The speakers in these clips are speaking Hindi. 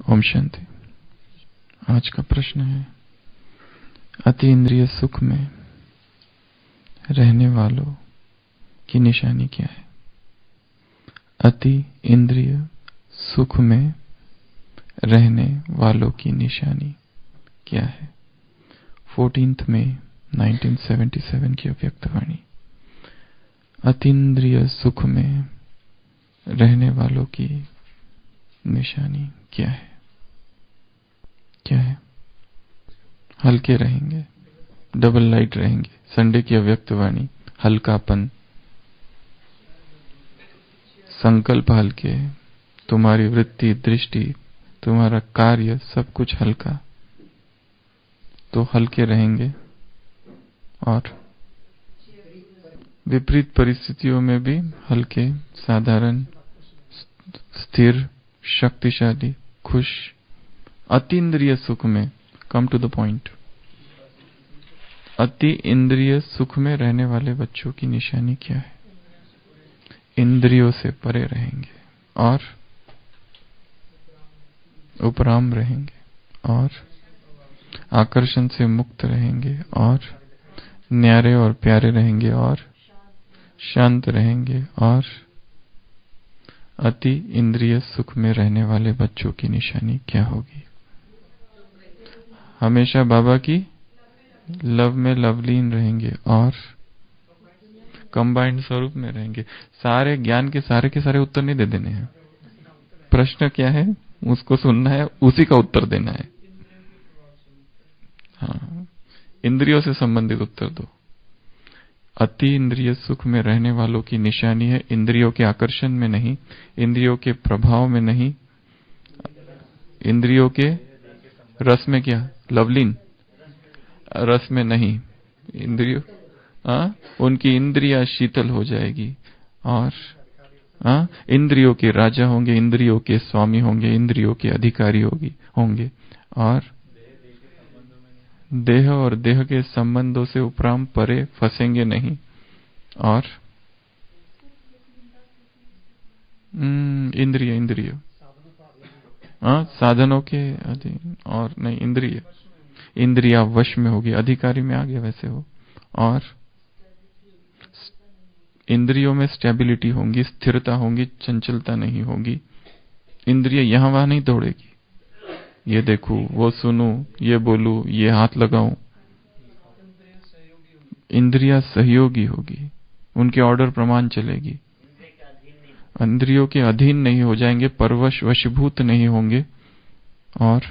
ओम शांति। आज का प्रश्न है, अति इंद्रिय सुख में रहने वालों की निशानी क्या है? अति इंद्रिय सुख में रहने वालों की निशानी क्या है? 14 मई 1977 की अव्यक्तवाणी। अतीन्द्रिय सुख में रहने वालों की निशानी क्या है? क्या है? हल्के रहेंगे, डबल लाइट रहेंगे। संडे की अव्यक्तवाणी, हल्कापन, संकल्प हल्के, तुम्हारी वृत्ति, दृष्टि, तुम्हारा कार्य सब कुछ हल्का, तो हल्के रहेंगे। और विपरीत परिस्थितियों में भी हल्के, साधारण, स्थिर, शक्तिशाली, खुश। अतीन्द्रिय सुख में, कम टू द पॉइंट, अति इंद्रिय सुख में रहने वाले बच्चों की निशानी क्या है? इंद्रियों से परे रहेंगे और उपराम रहेंगे और आकर्षण से मुक्त रहेंगे और न्यारे और प्यारे रहेंगे और शांत रहेंगे। और अति इंद्रिय सुख में रहने वाले बच्चों की निशानी क्या होगी? हमेशा बाबा की लव में लवलीन रहेंगे और कंबाइंड स्वरूप में रहेंगे। सारे ज्ञान के सारे उत्तर नहीं दे देने हैं। प्रश्न क्या है उसको सुनना है, उसी का उत्तर देना है। हाँ, इंद्रियों से संबंधित उत्तर दो। अति इंद्रिय सुख में रहने वालों की निशानी है इंद्रियों के आकर्षण में नहीं, इंद्रियों के प्रभाव में नहीं, इंद्रियों के रस में, क्या लवलीन रस में नहीं, इंद्रियों उनकी इंद्रियां शीतल हो जाएगी और इंद्रियों के राजा होंगे, इंद्रियों के स्वामी होंगे, इंद्रियों के अधिकारी होंगे और देह और देह के संबंधों से उपराम परे फंसेंगे नहीं। और इंद्रिय साधनों के अधीन और नहीं, इंद्रिया वश में होगी, अधिकारी में आ गया वैसे हो। और इंद्रियों में स्टेबिलिटी होगी, स्थिरता होगी, चंचलता नहीं होगी। इंद्रिय यहां वहां नहीं दौड़ेगी, ये देखूं, वो सुनूं, ये बोलूं, ये हाथ लगाऊं। इंद्रिया सहयोगी होगी, उनके ऑर्डर प्रमाण चलेगी। इंद्रियों के अधीन नहीं हो जाएंगे, परवश वशीभूत नहीं होंगे। और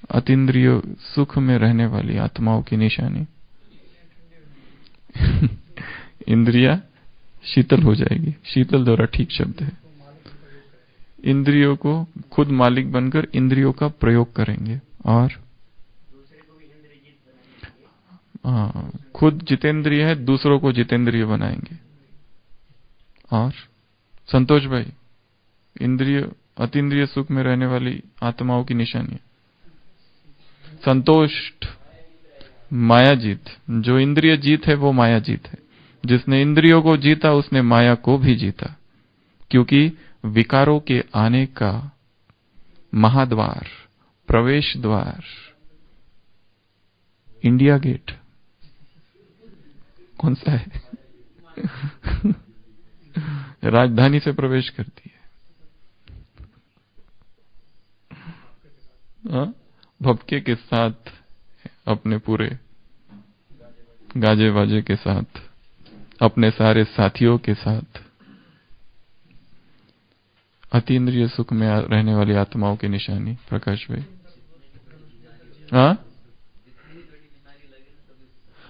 अतीन्द्रिय सुख में रहने वाली आत्माओं की निशानी इंद्रिया शीतल हो जाएगी। शीतल द्वारा ठीक शब्द है। इंद्रियों को खुद मालिक बनकर इंद्रियों का प्रयोग करेंगे और खुद जितेंद्रिय है, दूसरों को जितेंद्रिय बनाएंगे। और संतोष भाई, अतीन्द्रिय सुख में रहने वाली आत्माओं की निशानी, संतोष्ट, माया जीत। जो इंद्रिय जीत है वो माया जीत है। जिसने इंद्रियों को जीता उसने माया को भी जीता, क्योंकि विकारों के आने का महाद्वार, प्रवेश द्वार, इंडिया गेट कौन सा है? राजधानी से प्रवेश करती है भपके के साथ, अपने पूरे गाजे बाजे के साथ, अपने सारे साथियों के साथ। अतीन्द्रिय सुख में रहने वाली आत्माओं की निशानी, प्रकाश भाई।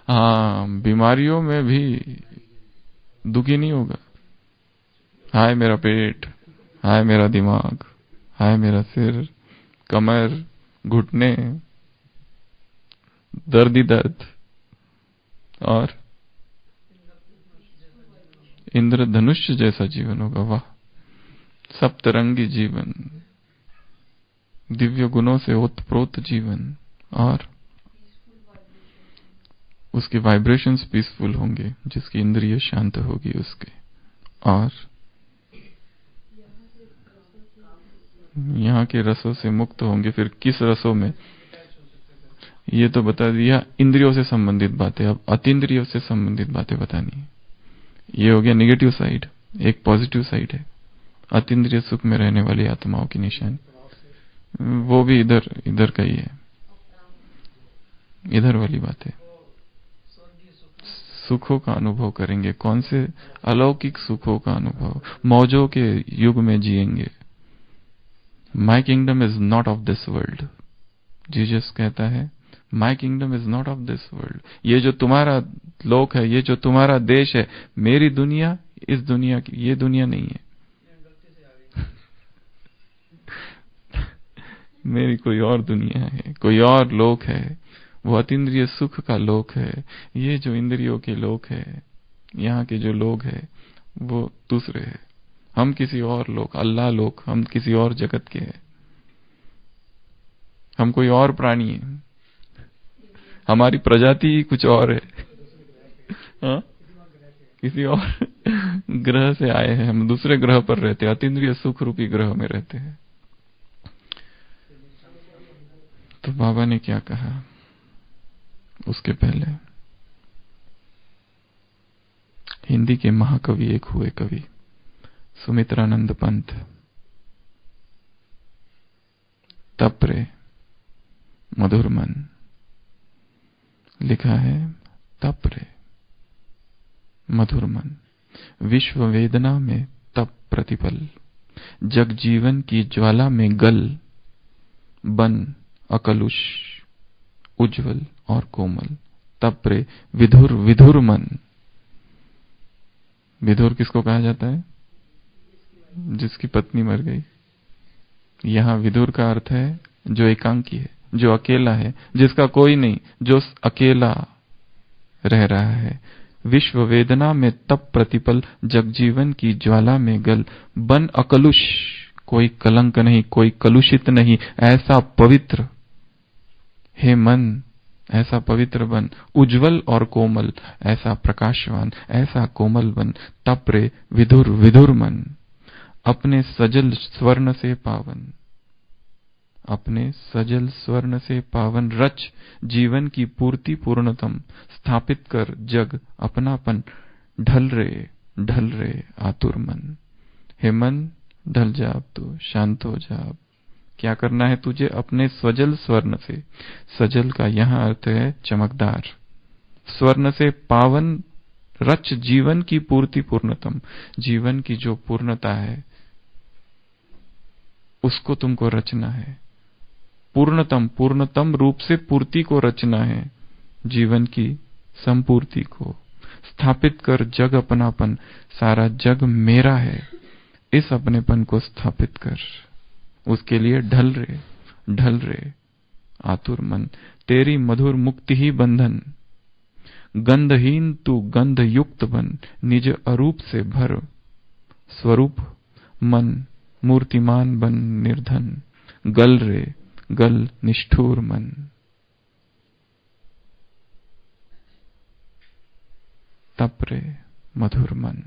हाँ, बीमारियों में भी दुखी नहीं होगा। हाय मेरा पेट, हाय मेरा दिमाग, हाय मेरा सिर, कमर, घुटने, दर्द ही दर्द। और इंद्रधनुष जैसा जीवन होगा। वाह, सप्तरंगी जीवन, दिव्य गुणों से ओतप्रोत जीवन। और उसके वाइब्रेशंस पीसफुल होंगे, जिसकी इंद्रिय शांत होगी उसके। और यहाँ के रसों से मुक्त होंगे, फिर किस रसों में, ये तो बता दिया। इंद्रियों से संबंधित बातें, अब अतीन्द्रियों से संबंधित बातें बतानी है। ये हो गया निगेटिव साइड। एक पॉजिटिव साइड है, अतीन्द्रिय सुख में रहने वाली आत्माओं की निशानी। वो भी इधर इधर का ही है, इधर वाली बात है। सुखों का अनुभव करेंगे। कौन से? अलौकिक सुखों का अनुभव। मौजों के युग में जिएंगे। माई kingdom is not of this world. Jesus कहता है माई kingdom is not of this world. ये जो तुम्हारा लोक है, ये जो तुम्हारा देश है, मेरी दुनिया इस दुनिया की, ये दुनिया नहीं है। मेरी कोई और दुनिया है, कोई और लोक है। वो अतीन्द्रिय सुख का लोक है। ये जो इंद्रियों के लोक है, यहाँ के जो लोग हैं वो दूसरे हैं। हम किसी और लोक, अल्लाह लोक, हम किसी और जगत के हैं। हम कोई और प्राणी है, हमारी प्रजाति ही कुछ और है। हाँ? किसी और ग्रह से आए हैं हम, दूसरे ग्रह पर रहते हैं, अतीन्द्रिय सुख रूपी ग्रह में रहते हैं। तो बाबा ने क्या कहा उसके पहले? हिंदी के महाकवि एक हुए कवि सुमित्रानंद पंत, तप रे मधुर मन, लिखा है तप रे मधुर मन, विश्व वेदना में तप प्रतिपल, जग जीवन की ज्वाला में गल, बन अकलुष उज्जवल और कोमल, तप रे विधुर विधुर मन। विधुर किसको कहा जाता है? जिसकी पत्नी मर गई। यहां विधुर का अर्थ है जो एकांकी है, जो अकेला है, जिसका कोई नहीं, जो अकेला रह रहा है। विश्व वेदना में तप प्रतिपल, जगजीवन की ज्वाला में गल, बन अकलुष, कोई कलंक नहीं, कोई कलुषित नहीं, ऐसा पवित्र। हे मन, ऐसा पवित्र बन, उज्जवल और कोमल, ऐसा प्रकाशवान, ऐसा कोमल बन, तप रे विधुर विधुर मन, अपने सजल स्वर्ण से पावन, अपने सजल स्वर्ण से पावन, रच जीवन की पूर्ति पूर्णतम, स्थापित कर जग अपनापन, ढल रे आतुर मन। हे मन, ढल जा अब तू, शांत हो जा अब। क्या करना है तुझे? अपने स्वजल स्वर्ण से, सजल का यहां अर्थ है चमकदार, स्वर्ण से पावन, रच जीवन की पूर्ति पूर्णतम, जीवन की जो पूर्णता है उसको तुमको रचना है। पूर्णतम, पूर्णतम रूप से पूर्ति को रचना है, जीवन की संपूर्ति को। स्थापित कर जग अपनापन, सारा जग मेरा है, इस अपनेपन को स्थापित कर। उसके लिए ढल रे आतुर मन, तेरी मधुर मुक्ति ही बंधन, गंधहीन तू गंध युक्त बन, निज अरूप से भर, स्वरूप मन मूर्तिमान बन निर्धन, गल रे गल निष्ठुर मन। तप रे मधुर मन।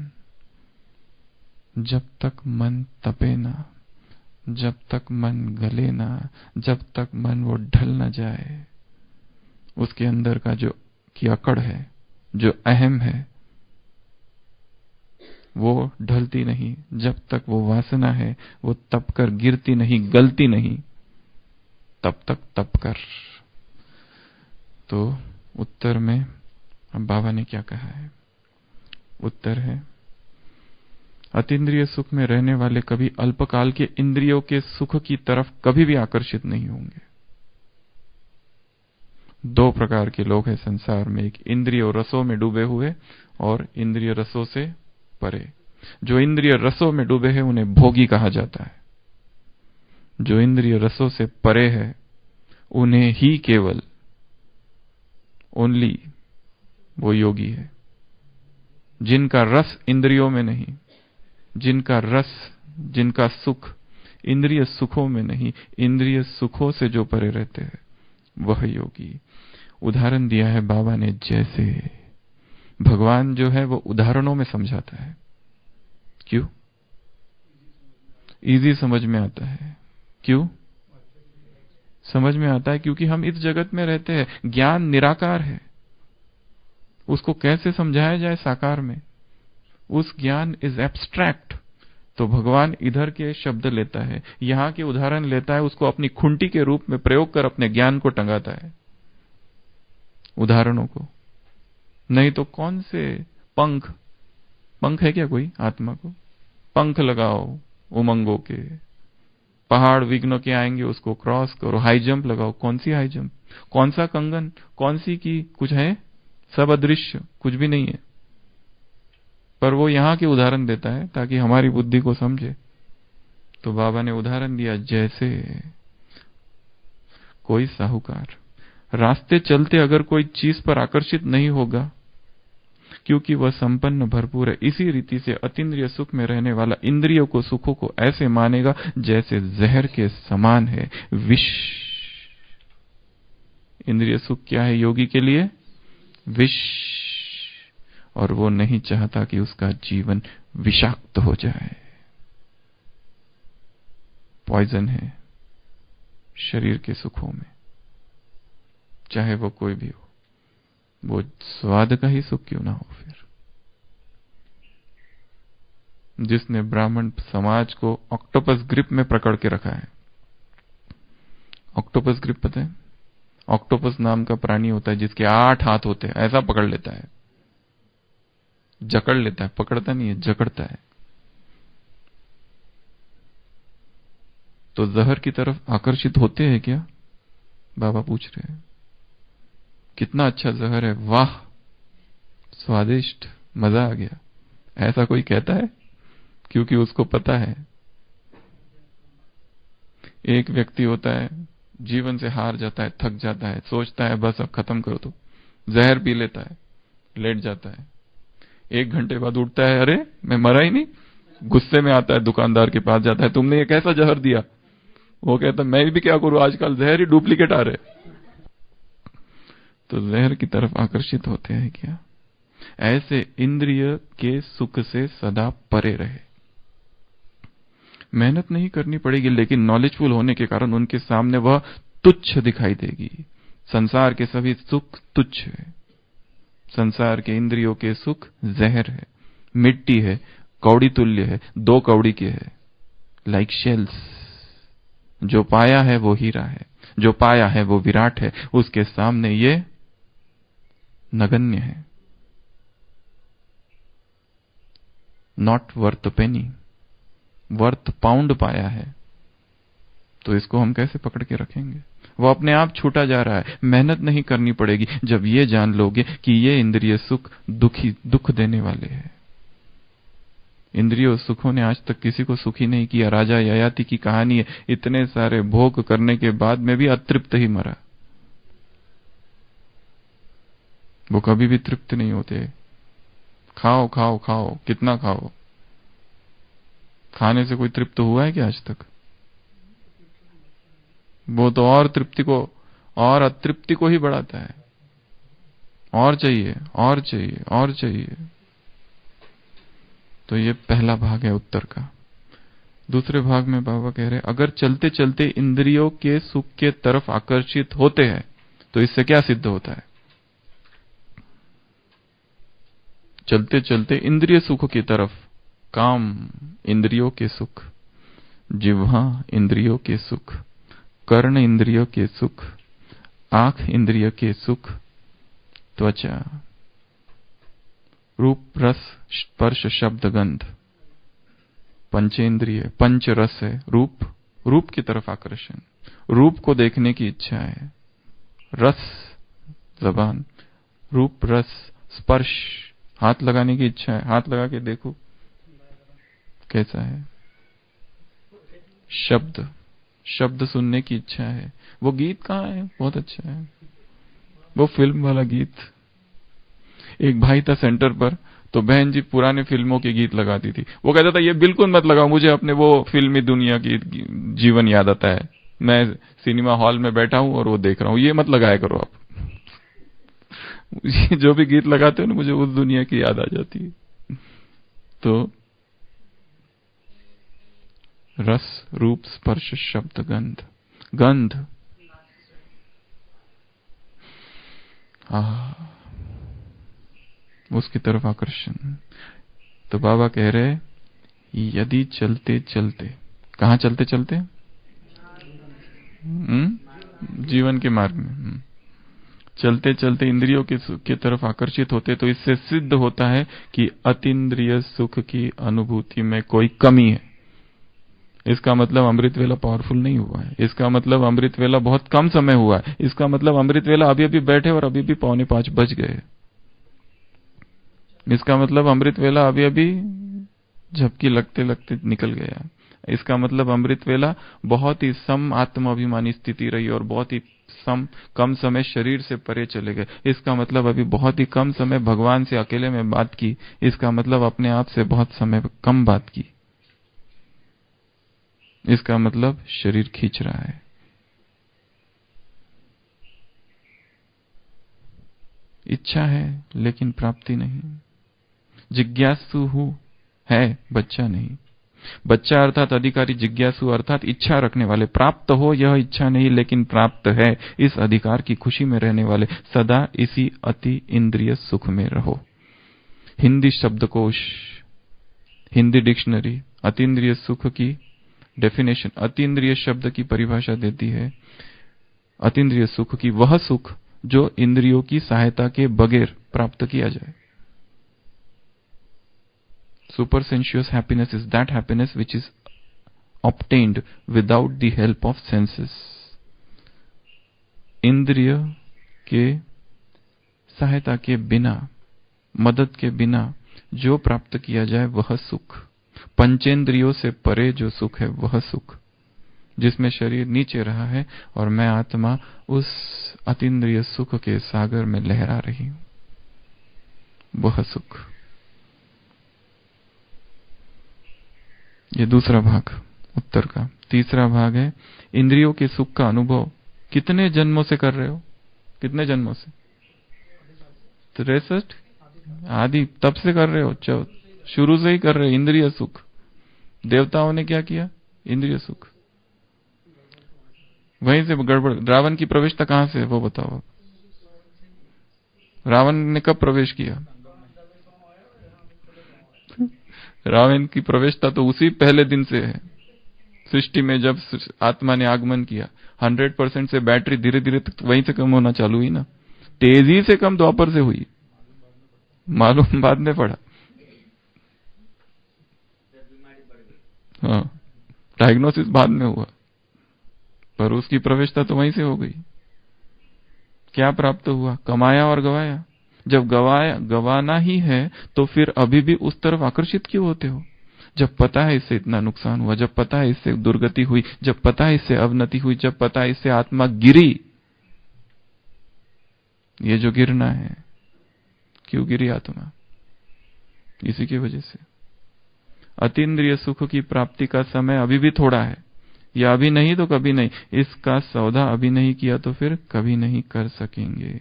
जब तक मन तपे ना, जब तक मन गले ना, जब तक मन वो ढल ना जाए, उसके अंदर का जो की अकड़ है, जो अहम है, वो ढलती नहीं। जब तक वो वासना है वो तप कर गिरती नहीं, गलती नहीं, तब तक तप कर। तो उत्तर में अब बाबा ने क्या कहा है? उत्तर है अतीन्द्रिय सुख में रहने वाले कभी अल्पकाल के इंद्रियों के सुख की तरफ कभी भी आकर्षित नहीं होंगे। दो प्रकार के लोग हैं संसार में, एक इंद्रिय रसों में डूबे हुए और इंद्रिय रसों से परे। जो इंद्रिय रसों में डूबे हैं उन्हें भोगी कहा जाता है। जो इंद्रिय रसों से परे है उन्हें ही केवल ओनली वो योगी है। जिनका रस इंद्रियों में नहीं, जिनका रस, जिनका सुख इंद्रिय सुखों में नहीं, इंद्रिय सुखों से जो परे रहते हैं वह योगी। उदाहरण दिया है बाबा ने, जैसे भगवान जो है वो उदाहरणों में समझाता है। क्यों? इजी समझ में आता है। क्यों? समझ में आता है, क्योंकि हम इस जगत में रहते हैं। ज्ञान निराकार है, उसको कैसे समझाया जाए साकार में? उस ज्ञान इज एब्स्ट्रैक्ट। तो भगवान इधर के शब्द लेता है, यहां के उदाहरण लेता है, उसको अपनी खुंटी के रूप में प्रयोग कर अपने ज्ञान को टंगाता है, उदाहरणों को। नहीं तो कौन से पंख, पंख है क्या कोई आत्मा को? पंख लगाओ उमंगों के, पहाड़ विघ्न के आएंगे उसको क्रॉस करो, हाई जंप लगाओ। कौन सी हाई जंप, कौन सा कंगन, कौन सी की कुछ है? सब अदृश्य, कुछ भी नहीं है। पर वो यहां के उदाहरण देता है ताकि हमारी बुद्धि को समझे। तो बाबा ने उदाहरण दिया, जैसे कोई साहूकार रास्ते चलते अगर कोई चीज पर आकर्षित नहीं होगा क्योंकि वह संपन्न भरपूर है, इसी रीति से अतीन्द्रिय सुख में रहने वाला इंद्रियों को सुखों को ऐसे मानेगा जैसे जहर के समान है, विष। इंद्रिय सुख क्या है योगी के लिए? विष। और वो नहीं चाहता कि उसका जीवन विषाक्त हो जाए। पॉइजन है शरीर के सुखों में, चाहे वो कोई भी हो, वो स्वाद का ही सुख क्यों ना हो। फिर जिसने ब्राह्मण समाज को ऑक्टोपस ग्रिप में पकड़ के रखा है, ऑक्टोपस ग्रिप पता है? ऑक्टोपस नाम का प्राणी होता है जिसके 8 हाथ होते हैं, ऐसा पकड़ लेता है, जकड़ लेता है, पकड़ता नहीं है, जकड़ता है। तो जहर की तरफ आकर्षित होते हैं क्या? बाबा पूछ रहे हैं। कितना अच्छा जहर है, वाह स्वादिष्ट, मजा आ गया, ऐसा कोई कहता है? क्योंकि उसको पता है। एक व्यक्ति होता है जीवन से हार जाता है, थक जाता है, सोचता है बस अब खत्म करो, तो जहर पी लेता है, लेट जाता है। 1 घंटे बाद उठता है, अरे मैं मरा ही नहीं। गुस्से में आता है, दुकानदार के पास जाता है, तुमने ये कैसा जहर दिया? वो कहता है मैं भी क्या करूं, आजकल जहर ही डुप्लीकेट आ रहे। तो जहर की तरफ आकर्षित होते हैं क्या? ऐसे इंद्रिय के सुख से सदा परे रहे। मेहनत नहीं करनी पड़ेगी, लेकिन नॉलेजफुल होने के कारण उनके सामने वह तुच्छ दिखाई देगी। संसार के सभी सुख तुच्छ है। संसार के इंद्रियों के सुख जहर है, मिट्टी है, कौड़ी तुल्य है, 2 कौड़ी के है, लाइक शेल्स। जो पाया है वो हीरा है, जो पाया है वो विराट है, उसके सामने ये नगण्य है, not worth Penney, worth pound पाया है। तो इसको हम कैसे पकड़ के रखेंगे? वो अपने आप छूटा जा रहा है, मेहनत नहीं करनी पड़ेगी। जब ये जान लोगे कि ये इंद्रिय सुख दुख देने वाले हैं। इंद्रियों सुखों ने आज तक किसी को सुखी नहीं किया। राजा ययाति की कहानी है, इतने सारे भोग करने के बाद में भी अतृप्त ही मरा। वो कभी भी तृप्त नहीं होते। खाओ खाओ खाओ, कितना खाओ? खाने से कोई तृप्त हुआ है क्या आज तक? वो तो और तृप्ति को और अतृप्ति को ही बढ़ाता है। और चाहिए और चाहिए और चाहिए। तो ये पहला भाग है उत्तर का। दूसरे भाग में बाबा कह रहे, अगर चलते चलते इंद्रियों के सुख के तरफ आकर्षित होते हैं तो इससे क्या सिद्ध होता है? चलते चलते इंद्रिय सुख की तरफ, काम इंद्रियों के सुख, जिह्वा इंद्रियों के सुख, कर्ण इंद्रियों के सुख, आंख इंद्रिय के सुख, त्वचा, रूप रस स्पर्श शब्द गंध, पंचेंद्रिय, पंच रस है, रूप की तरफ आकर्षण, रूप को देखने की इच्छा है, रस जबान, रूप रस स्पर्श हाथ लगाने की इच्छा है, हाथ लगा के देखो कैसा है, शब्द सुनने की इच्छा है। वो गीत कहाँ है? बहुत अच्छा है वो फिल्म वाला गीत। एक भाई था सेंटर पर, तो बहन जी पुराने फिल्मों के गीत लगाती थी। वो कहता था ये बिल्कुल मत लगाओ, मुझे अपने वो फिल्मी दुनिया की जीवन याद आता है, मैं सिनेमा हॉल में बैठा हूं और वो देख रहा हूं, ये मत लगाया करो आप। जो भी गीत लगाते हो ना, मुझे उस दुनिया की याद आ जाती है। तो रस, रूप, स्पर्श, शब्द, गंध। गंध, उसकी तरफ आकर्षण। तो बाबा कह रहे, यदि चलते चलते, कहाँ चलते चलते? जीवन के मार्ग में चलते चलते इंद्रियों की तरफ आकर्षित होते, तो इससे सिद्ध होता है कि अतीन्द्रिय सुख की अनुभूति में कोई कमी है। इसका मतलब अमृत वेला पावरफुल नहीं हुआ है। इसका मतलब अमृत वेला बहुत कम समय हुआ है। इसका मतलब अमृत वेला अभी अभी बैठे और अभी भी 4:45 बज गए। इसका मतलब अमृत वेला अभी अभी झपकी लगते लगते निकल गया। इसका मतलब अमृत वेला बहुत ही सम आत्म अभिमानी स्थिति रही और बहुत ही कम समय शरीर से परे चले गए। इसका मतलब अभी बहुत ही कम समय भगवान से अकेले में बात की। इसका मतलब अपने आप से बहुत समय कम बात की। इसका मतलब शरीर खींच रहा है। इच्छा है लेकिन प्राप्ति नहीं। जिज्ञासु हूं है, बच्चा नहीं। बच्चा अर्थात अधिकारी, जिज्ञासु अर्थात इच्छा रखने वाले। प्राप्त हो यह इच्छा नहीं लेकिन प्राप्त है, इस अधिकार की खुशी में रहने वाले। सदा इसी अति इंद्रिय सुख में रहो। हिंदी शब्दकोश, हिंदी डिक्शनरी अतीन्द्रिय सुख की डेफिनेशन, अतीन्द्रिय शब्द की परिभाषा देती है अतीन्द्रिय सुख की वह सुख जो इंद्रियों की सहायता के बगैर प्राप्त किया जाए। Supersensuous happiness is that happiness which is obtained without the help of senses. इंद्रिय के सहायता के बिना, मदद के बिना जो प्राप्त किया जाए वह सुख, पंचेंद्रियों से परे जो सुख है वह सुख, जिसमें शरीर नीचे रहा है और मैं आत्मा उस अतीन्द्रिय सुख के सागर में लहरा रही हूं, वह सुख। ये दूसरा भाग उत्तर का। तीसरा भाग है इंद्रियों के सुख का अनुभव कितने जन्मों से कर रहे हो? कितने जन्मों से? 63 आदि, तब से कर रहे हो, शुरू से ही कर रहे हो। इंद्रिय सुख, देवताओं ने क्या किया? इंद्रिय सुख। वहीं से गड़बड़। रावण की प्रवेशता कहां से है वो बताओ। रावण ने कब प्रवेश किया? रावण की प्रवेशता तो उसी पहले दिन से है, सृष्टि में जब आत्मा ने आगमन किया। 100% से बैटरी धीरे धीरे वहीं से कम होना चालू हुई ना। तेजी से कम द्वापर से हुई, मालूम बाद में पड़ा। हाँ, डायग्नोसिस बाद में हुआ, पर उसकी प्रवेशता तो वहीं से हो गई। क्या प्राप्त हुआ? कमाया और गवाया। जब गवाना ही है तो फिर अभी भी उस तरफ आकर्षित क्यों होते हो? जब पता है इससे इतना नुकसान हुआ, जब पता है इससे दुर्गति हुई, जब पता है इससे अवनति हुई, जब पता है इससे आत्मा गिरी। ये जो गिरना है, क्यों गिरी आत्मा? इसी की वजह से। अतीन्द्रिय सुख की प्राप्ति का समय अभी भी थोड़ा है, या अभी नहीं तो कभी नहीं। इसका सौदा अभी नहीं किया तो फिर कभी नहीं कर सकेंगे।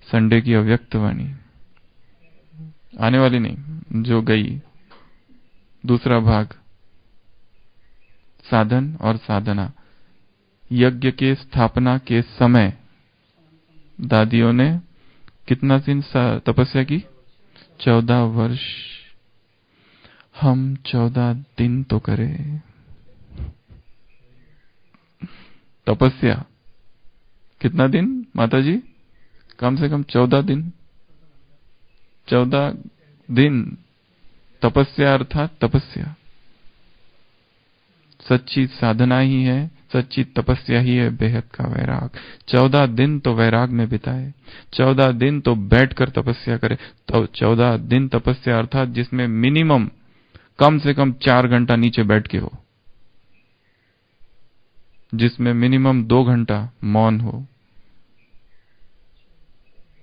संडे की अव्यक्त वाणी आने वाली नहीं, जो गई। दूसरा भाग साधन और साधना। यज्ञ के स्थापना के समय दादियों ने कितना दिन तपस्या की? 14 वर्ष। हम 14 दिन तो करें तपस्या। कितना दिन माता जी? कम से कम 14 दिन। 14 दिन तपस्या अर्थात तपस्या। सच्ची साधना ही है, सच्ची तपस्या ही है बेहद का वैराग। 14 दिन तो वैराग में बिताए, 14 दिन तो बैठकर तपस्या करे। तो 14 दिन तपस्या अर्थात जिसमें मिनिमम कम से कम 4 घंटा नीचे बैठ के हो, जिसमें मिनिमम 2 घंटा मौन हो,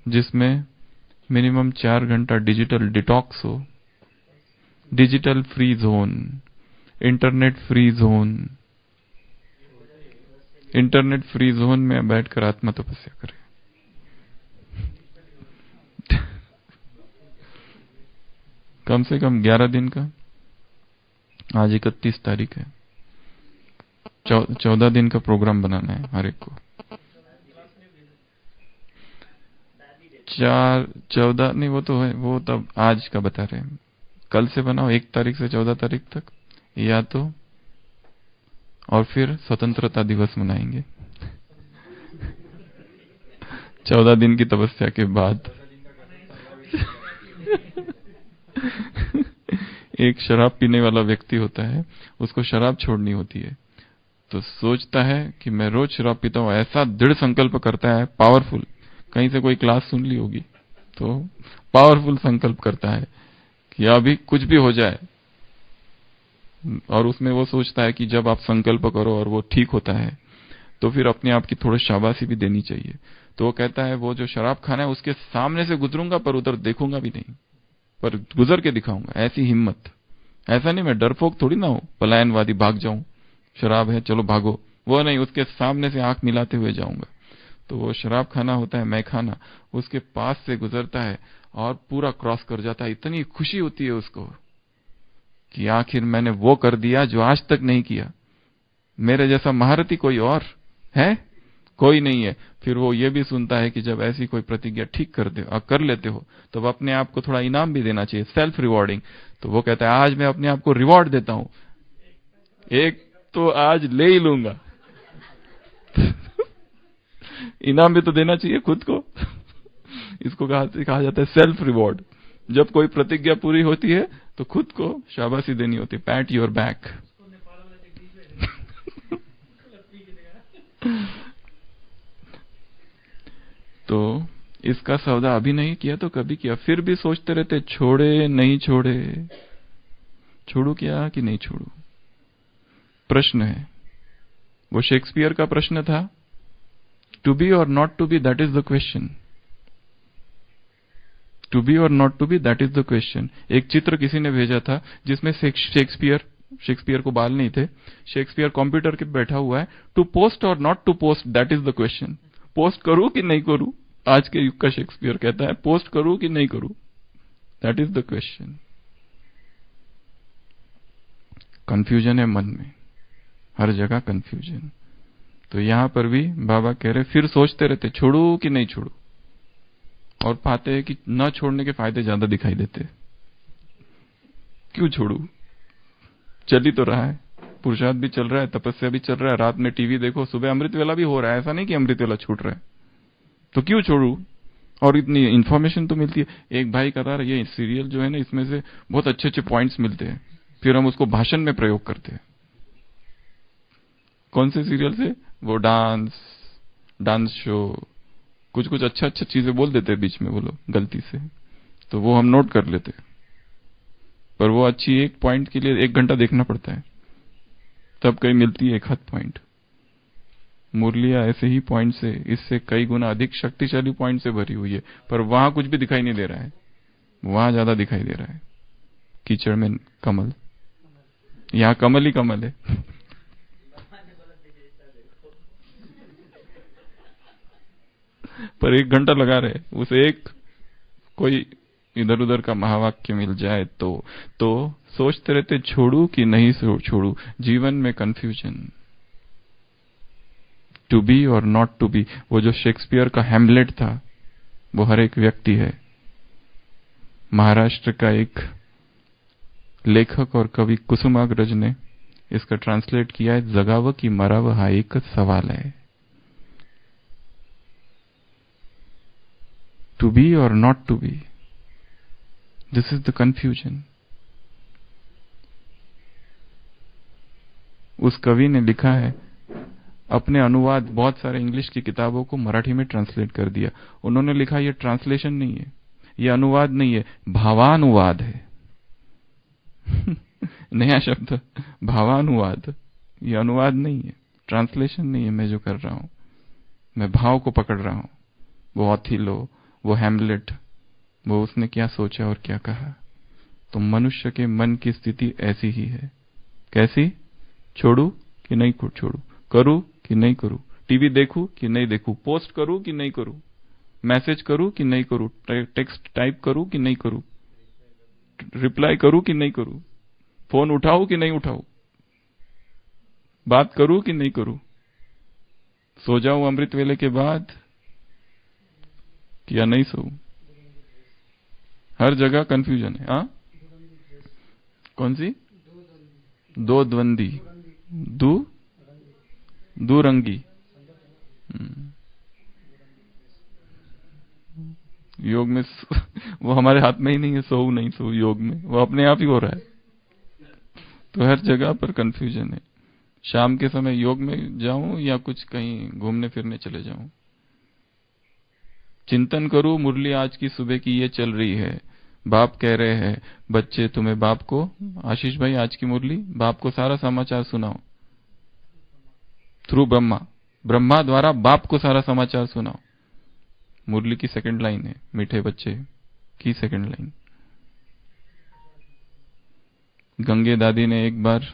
जिसमें मिनिमम 4 घंटा डिजिटल डिटॉक्स हो, digital free zone, internet free zone. Internet free zone में बैठकर आत्मा तपस्या करे। कम से कम 11 दिन का। आज 31 तारीख है। 14 दिन का प्रोग्राम बनाना है हर एक को। 14 नहीं, वो तो है, वो तब आज का बता रहे हैं। कल से बनाओ 1 तारीख से 14 तारीख तक, या तो और फिर स्वतंत्रता दिवस मनाएंगे 14 दिन की तपस्या के बाद। एक शराब पीने वाला व्यक्ति होता है, उसको शराब छोड़नी होती है, तो सोचता है कि मैं रोज शराब पीता हूं, ऐसा दृढ़ संकल्प करता है, पावरफुल, कहीं से कोई क्लास सुन ली होगी, तो पावरफुल संकल्प करता है कि अभी कुछ भी हो जाए। और उसमें वो सोचता है कि जब आप संकल्प करो और वो ठीक होता है, तो फिर अपने आप की थोड़ी शाबाशी भी देनी चाहिए। तो वो कहता है वो जो शराब खाना है उसके सामने से गुजरूंगा, पर उधर देखूंगा भी नहीं, पर गुजर के दिखाऊंगा। ऐसी हिम्मत। ऐसा नहीं मैं डरपोक थोड़ी ना हूं, पलायनवादी भाग जाऊं, शराब है चलो भागो, वो नहीं, उसके सामने से आंख मिलाते हुए जाऊंगा। तो वो शराब खाना होता है, मैं खाना, उसके पास से गुजरता है और पूरा क्रॉस कर जाता है। इतनी खुशी होती है उसको कि आखिर मैंने वो कर दिया जो आज तक नहीं किया। मेरे जैसा महारथी कोई और है? कोई नहीं है। फिर वो ये भी सुनता है कि जब ऐसी कोई प्रतिज्ञा ठीक कर लेते हो, तो अब अपने आप को थोड़ा इनाम भी देना चाहिए, सेल्फ रिवॉर्डिंग। तो वो कहता है आज मैं अपने आप को रिवॉर्ड देता हूं, एक तो आज ले ही लूंगा। इनाम भी तो देना चाहिए खुद को। इसको कहा जाता है सेल्फ रिवॉर्ड। जब कोई प्रतिज्ञा पूरी होती है तो खुद को शाबाशी देनी होती है, पैट योर बैक। तो इसका सौदा अभी नहीं किया तो कभी किया। फिर भी सोचते रहते छोड़े नहीं छोड़े, छोड़ू क्या कि नहीं छोड़ू, प्रश्न है। वो शेक्सपियर का प्रश्न था, टू बी और not to be, that is the question. To be और not to be, that is the question. एक चित्र किसी ने भेजा था जिसमें शेक्सपियर को बाल नहीं थे, शेक्सपियर कंप्यूटर के बैठा हुआ है। टू पोस्ट और not to post, that is the question. Post करूं कि नहीं करूं? आज के युग का शेक्सपियर कहता है पोस्ट करूं कि नहीं करूं, that is the question. Confusion है मन में, हर जगह कंफ्यूजन। तो यहां पर भी बाबा कह रहे फिर सोचते रहते छोड़ू कि नहीं छोड़ू, और पाते हैं कि न छोड़ने के फायदे ज्यादा दिखाई देते। क्यों छोड़ू? चल ही तो रहा है, पुरुषार्थ भी चल रहा है, तपस्या भी चल रहा है, रात में टीवी देखो, सुबह अमृत वेला भी हो रहा है, ऐसा नहीं कि अमृत वेला छूट रहा है, तो क्यों छोड़ू? और इतनी इंफॉर्मेशन तो मिलती है। एक भाई कह रहा ये सीरियल जो है ना, इसमें से बहुत अच्छे अच्छे पॉइंट्स मिलते हैं, फिर हम उसको भाषण में प्रयोग करते हैं। कौन से सीरियल से? वो डांस शो, कुछ कुछ अच्छा अच्छा चीजें बोल देते हैं बीच में वो लोग गलती से, तो वो हम नोट कर लेते हैं। पर वो अच्छी एक पॉइंट के लिए 1 घंटा देखना पड़ता है, तब कहीं मिलती है एक हाथ पॉइंट। मुरलिया ऐसे ही पॉइंट से, इससे कई गुना अधिक शक्तिशाली पॉइंट से भरी हुई है, पर वहां कुछ भी दिखाई नहीं दे रहा है, वहां ज्यादा दिखाई दे रहा है। कीचड़ में कमल, यहां कमल ही कमल है। पर 1 घंटा लगा रहे, उसे एक कोई इधर उधर का महावाक्य मिल जाए तो सोचते रहते छोड़ू कि नहीं छोड़ू। जीवन में कंफ्यूजन, टू बी और नॉट टू बी। वो जो शेक्सपियर का हैमलेट था, वो हर एक व्यक्ति है। महाराष्ट्र का एक लेखक और कवि कुसुमाग्रज ने इसका ट्रांसलेट किया है, जगाव की मराव हा एकच सवाल है। टू बी और not to be, this is the confusion. उस कवि ने लिखा है, अपने अनुवाद बहुत सारे इंग्लिश की किताबों को मराठी में ट्रांसलेट कर दिया। उन्होंने लिखा ये ट्रांसलेशन नहीं है, ये अनुवाद नहीं है, भावानुवाद है। नया शब्द, भावानुवाद। ये अनुवाद नहीं है, ट्रांसलेशन नहीं है। मैं जो कर रहा हूं, मैं भाव को पकड़ रहा हूं। वो ऑथिलो, वो हैमलेट, वो उसने क्या सोचा और क्या कहा। तो मनुष्य के मन की स्थिति ऐसी ही है। कैसी? छोड़ू कि नहीं छोड़ू, करूं कि नहीं करूं, टीवी देखूं कि नहीं देखूं, पोस्ट करूं कि नहीं करूं, मैसेज करूं कि नहीं करूं, टेक्स्ट टाइप करूं कि नहीं करूं, रिप्लाई करूं कि नहीं करूं, फोन उठाऊं कि नहीं उठाऊं, बात करूं कि नहीं करूं, सो जाऊं अमृत वेले के बाद कि या नहीं सोऊं। हर जगह कंफ्यूजन है। हाँ, कौन सी? दो द्वंदी, दो दुरंगी। योग में वो हमारे हाथ में ही नहीं है, सोऊ नहीं सोऊ, योग में वो अपने आप ही हो रहा है। तो हर जगह पर कंफ्यूजन है। शाम के समय योग में जाऊं या कुछ कहीं घूमने फिरने चले जाऊं, चिंतन करूं मुरली आज की सुबह की ये चल रही है, बाप कह रहे हैं बच्चे तुम्हें बाप को, आशीष भाई आज की मुरली, बाप को सारा समाचार सुनाओ थ्रू ब्रह्मा, ब्रह्मा द्वारा बाप को सारा समाचार सुनाओ। मुरली की सेकंड लाइन है, मीठे बच्चे की सेकंड लाइन। गंगे दादी ने एक बार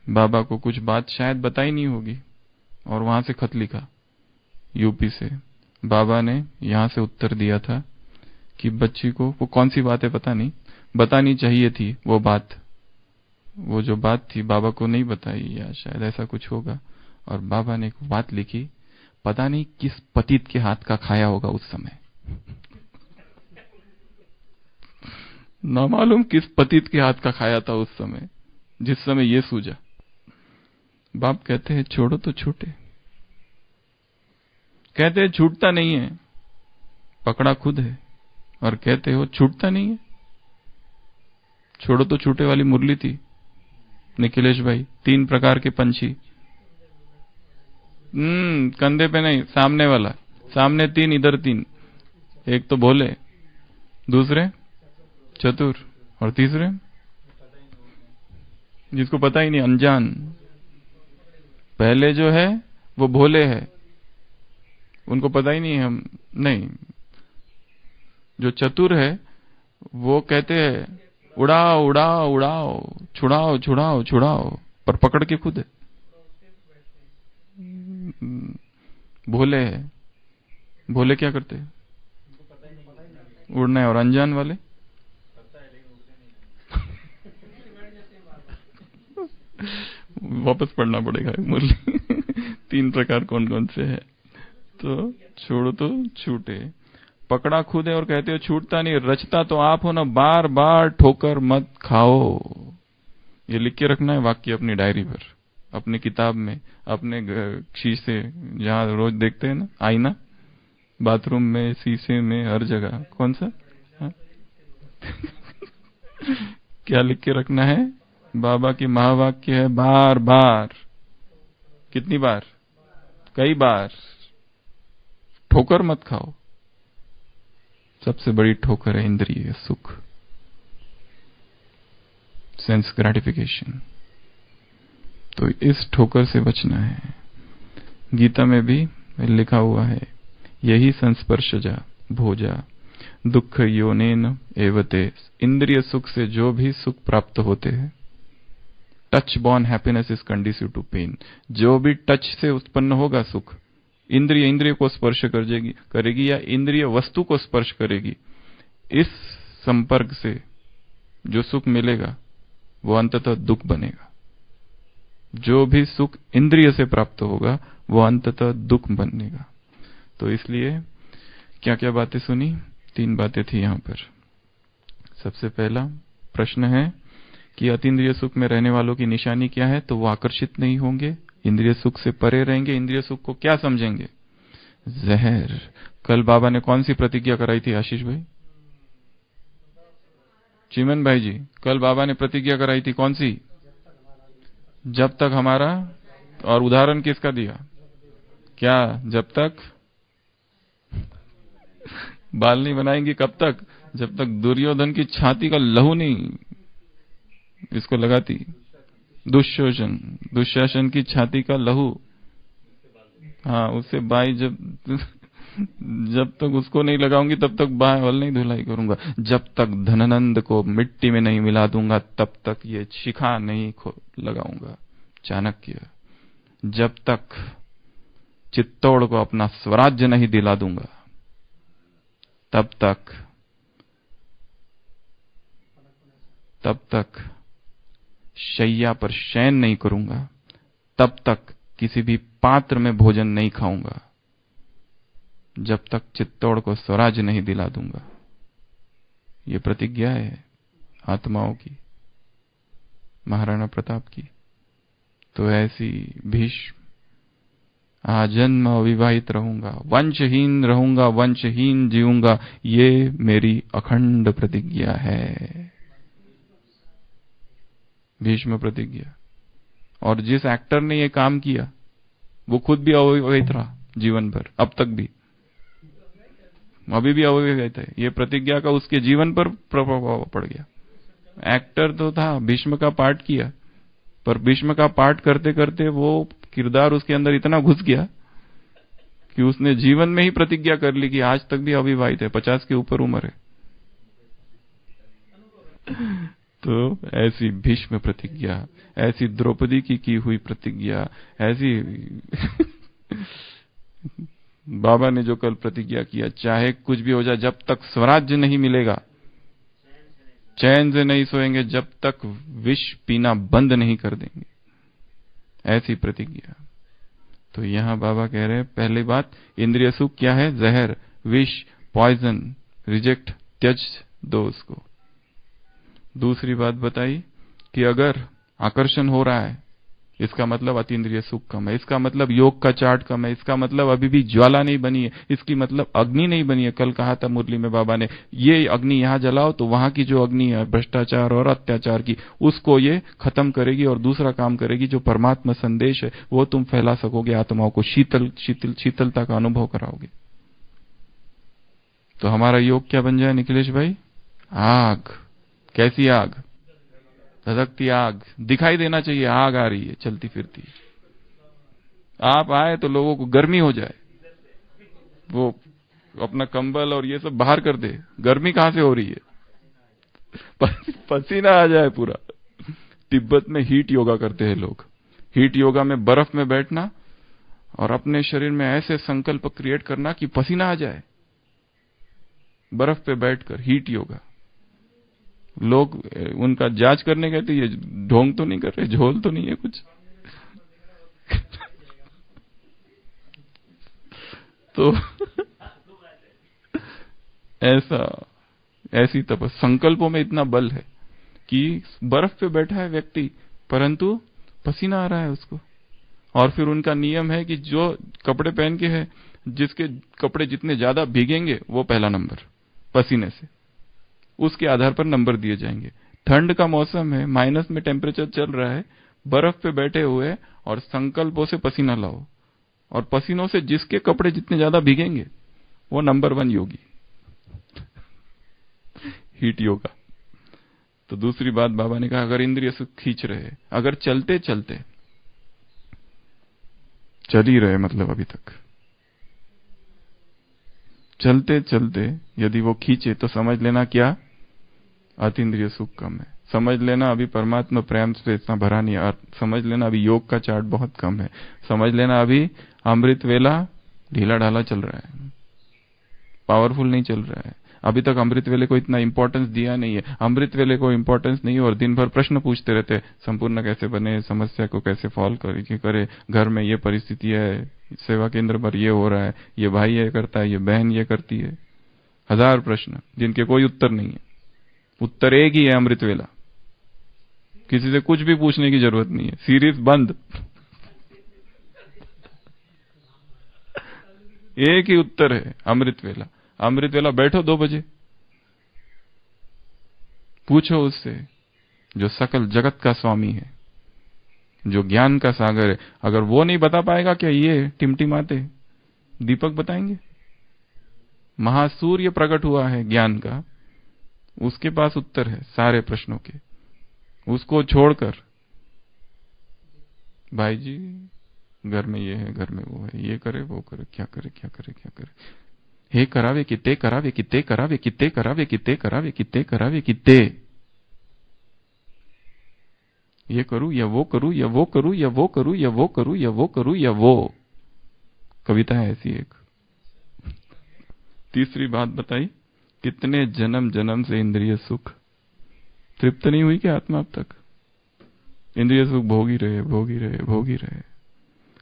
बाबा को कुछ बात शायद बताई नहीं होगी और वहां से खत लिखा यूपी से। बाबा ने यहां से उत्तर दिया था कि बच्ची को वो कौन सी बात है पता नहीं, बतानी चाहिए थी वो बात, वो जो बात थी बाबा को नहीं बताई या शायद ऐसा कुछ होगा। और बाबा ने एक बात लिखी, पता नहीं किस पतित के हाथ का खाया होगा उस समय, ना मालूम किस पतित के हाथ का खाया था उस समय, जिस समय ये सूझा। बाप कहते हैं छोड़ो तो छूटे, कहते हैं छूटता नहीं है, पकड़ा खुद है, और कहते हो छूटता नहीं है। छोड़ो तो छूटे वाली मुरली थी निखिलेश भाई, 3 प्रकार के पंछी। कंधे पे नहीं, सामने वाला, सामने 3 इधर 3, एक तो भोले, दूसरे चतुर, और तीसरे जिसको पता ही नहीं, अनजान। पहले जो है वो भोले है, उनको पता ही नहीं है हम नहीं। जो चतुर है वो कहते हैं उड़ाओ उड़ाओ उड़ाओ, छुड़ाओ छुड़ाओ छुड़ाओ, पर पकड़ के खुद है। भोले है, भोले क्या करते हैं? उड़ना है। और अनजान वाले वापस पढ़ना पड़ेगा मुरली 3 प्रकार कौन कौन से है। तो छोड़ो तो छूटे, पकड़ा खुद है और कहते हो छूटता नहीं, रचता तो आप हो ना, बार बार ठोकर मत खाओ। ये लिख के रखना है वाक्य अपनी डायरी पर, अपनी किताब में, अपने शीशे जहां रोज देखते हैं ना, आईना, बाथरूम में, शीशे में, हर जगह। कौन सा क्या लिख के रखना है? बाबा की महावाक्य है, बार बार। कितनी बार? कई बार। ठोकर मत खाओ। सबसे बड़ी ठोकर है इंद्रिय सुख, सेंस ग्रेटिफिकेशन। तो इस ठोकर से बचना है। गीता में भी लिखा हुआ है, यही संस्पर्शजा भोजा दुख योनेन एवते। इंद्रिय सुख से जो भी सुख प्राप्त होते हैं, touch born happiness is conducive to pain. जो भी टच से उत्पन्न होगा सुख, इंद्रिय को स्पर्श करेगी या इंद्रिय वस्तु को स्पर्श करेगी, इस संपर्क से जो सुख मिलेगा वो अंततः दुख बनेगा। जो भी सुख इंद्रिय से प्राप्त होगा वो अंततः दुख बनेगा। तो इसलिए क्या क्या बातें सुनी? 3 बातें थी यहां पर। सबसे पहला प्रश्न है कि अतीन्द्रिय सुख में रहने वालों की निशानी क्या है? तो वो आकर्षित नहीं होंगे, इंद्रिय सुख से परे रहेंगे। इंद्रिय सुख को क्या समझेंगे? जहर। कल बाबा ने कौन सी प्रतिज्ञा कराई थी आशीष भाई? चिमन भाई जी, कल बाबा ने प्रतिज्ञा कराई थी कौन सी? जब तक हमारा, और उदाहरण किसका दिया? क्या जब तक बाल नहीं बनाएंगे? कब तक? जब तक दुर्योधन की छाती का लहू नहीं इसको लगाती। दुशासन की छाती का लहू, हाँ, उससे बाई जब तक उसको नहीं लगाऊंगी तब तक बाल नहीं धुलाई करूंगा। जब तक धनानंद को मिट्टी में नहीं मिला दूंगा तब तक ये शिखा नहीं लगाऊंगा। चाणक्य। जब तक चित्तौड़ को अपना स्वराज्य नहीं दिला दूंगा तब तक शैया पर शयन नहीं करूंगा, तब तक किसी भी पात्र में भोजन नहीं खाऊंगा, जब तक चित्तौड़ को स्वराज नहीं दिला दूंगा। ये प्रतिज्ञा है आत्माओं की, महाराणा प्रताप की। तो ऐसी भीष्म, आजन्म अविवाहित रहूंगा, वंशहीन रहूंगा, वंशहीन जीऊंगा, ये मेरी अखंड प्रतिज्ञा है। भीष्म प्रतिज्ञा। और जिस एक्टर ने ये काम किया वो खुद भी अविवाहित रहा जीवन भर, अब तक भी, अभी भी अविवाहित है। ये प्रतिज्ञा का उसके जीवन पर प्रभाव पड़ गया। एक्टर तो था, भीष्म का पार्ट किया, पर भीष्म का पार्ट करते करते वो किरदार उसके अंदर इतना घुस गया कि उसने जीवन में ही प्रतिज्ञा कर ली कि आज तक भी अविवाहित है, 50 के ऊपर उम्र है। तो ऐसी भीष्म प्रतिज्ञा, ऐसी द्रौपदी की हुई प्रतिज्ञा, ऐसी बाबा ने जो कल प्रतिज्ञा किया, चाहे कुछ भी हो जाए, जब तक स्वराज्य नहीं मिलेगा चैन से नहीं सोएंगे, जब तक विष पीना बंद नहीं कर देंगे, ऐसी प्रतिज्ञा। तो यहां बाबा कह रहे हैं, पहली बात, इंद्रिय सुख क्या है? जहर, विष, पॉइजन, रिजेक्ट, त्यज दो उसको। दूसरी बात बताई कि अगर आकर्षण हो रहा है, इसका मतलब अतीन्द्रिय सुख कम है, इसका मतलब योग का चार्ट कम है, इसका मतलब अभी भी ज्वाला नहीं बनी है, इसकी मतलब अग्नि नहीं बनी है। कल कहा था मुरली में बाबा ने, ये अग्नि यहां जलाओ तो वहां की जो अग्नि है भ्रष्टाचार और अत्याचार की, उसको ये खत्म करेगी और दूसरा काम करेगी, जो परमात्मा संदेश है वो तुम फैला सकोगे, आत्माओं को शीतलता का अनुभव कराओगे। तो हमारा योग क्या बन जाए निखिलेश भाई? आग। कैसी आग? धधकती आग। दिखाई देना चाहिए आग आ रही है चलती फिरती। आप आए तो लोगों को गर्मी हो जाए, वो अपना कंबल और ये सब बाहर कर दे। गर्मी कहां से हो रही है? पसीना आ जाए पूरा। तिब्बत में हीट योगा करते हैं लोग। हीट योगा में बर्फ में बैठना और अपने शरीर में ऐसे संकल्प क्रिएट करना कि पसीना आ जाए, बर्फ पे बैठकर हीट योगा। लोग उनका जांच करने गए थे, ये ढोंग तो नहीं कर रहे, झोल तो नहीं है कुछ। तो ऐसी तपस्या, संकल्पों में इतना बल है कि बर्फ पे बैठा है व्यक्ति, परंतु पसीना आ रहा है उसको। और फिर उनका नियम है कि जो कपड़े पहन के है, जिसके कपड़े जितने ज्यादा भीगेंगे वो पहला नंबर पसीने से, उसके आधार पर नंबर दिए जाएंगे। ठंड का मौसम है, माइनस में टेम्परेचर चल रहा है, बर्फ पे बैठे हुए और संकल्पों से पसीना लाओ, और पसीनों से जिसके कपड़े जितने ज्यादा भीगेंगे वो नंबर 1 योगी। हीट योगा। तो दूसरी बात बाबा ने कहा, अगर इंद्रिय सुख खींच रहे, अगर चलते चलते चल ही रहे, मतलब अभी तक चलते चलते यदि वो खींचे, तो समझ लेना क्या? अतीन्द्रिय सुख कम है। समझ लेना अभी परमात्मा प्रेम से इतना भरा नहीं है। समझ लेना अभी योग का चार्ट बहुत कम है। समझ लेना अभी अमृत वेला ढीला ढाला चल रहा है, पावरफुल नहीं चल रहा है। अभी तक अमृत वेले को इतना इंपॉर्टेंस दिया नहीं है। अमृत वेले को इंपॉर्टेंस नहीं, और दिन भर प्रश्न पूछते रहते, संपूर्ण कैसे बने, समस्या को कैसे सॉल्व करे, घर में ये परिस्थिति है, सेवा केंद्र पर ये हो रहा है, ये भाई ये करता है, ये बहन ये करती है। 1000 प्रश्न जिनके कोई उत्तर नहीं है। उत्तर एक ही है, अमृत वेला। किसी से कुछ भी पूछने की जरूरत नहीं है, सीरीज बंद। एक ही उत्तर है, अमृत वेला। अमृत वेला बैठो 2 बजे, पूछो उससे जो सकल जगत का स्वामी है, जो ज्ञान का सागर है। अगर वो नहीं बता पाएगा, क्या ये टिमटिमाते दीपक बताएंगे? महासूर्य प्रकट हुआ है ज्ञान का, उसके पास उत्तर है सारे प्रश्नों के। उसको छोड़कर भाई जी घर में ये है, घर में वो है, ये करे वो करे, क्या करे क्या करे क्या करे, हे करावे किते करावे किते करावे किते करावे किते करावे किते करावे किते, ये करूं या वो करूं या वो करूं या वो करूं या वो करूं या वो करूं या वो। कविता है ऐसी एक। तीसरी बात बताई, कितने जन्म जन्म से इंद्रिय सुख तृप्त नहीं हुई क्या आत्मा अब तक? इंद्रिय सुख भोग ही रहे, भोग ही रहे, भोग ही रहे।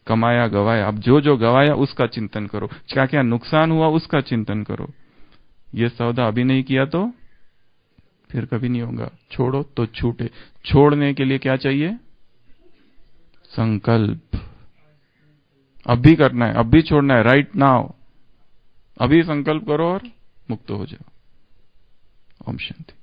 कमाया गवाया, अब जो जो गवाया उसका चिंतन करो, क्या क्या नुकसान हुआ उसका चिंतन करो। ये सौदा अभी नहीं किया तो फिर कभी नहीं होगा। छोड़ो तो छूटे। छोड़ने के लिए क्या चाहिए? संकल्प। अभी करना है, अभी छोड़ना है, राइट नाउ। अभी संकल्प करो और मुक्त हो जाओ। ओम शांति।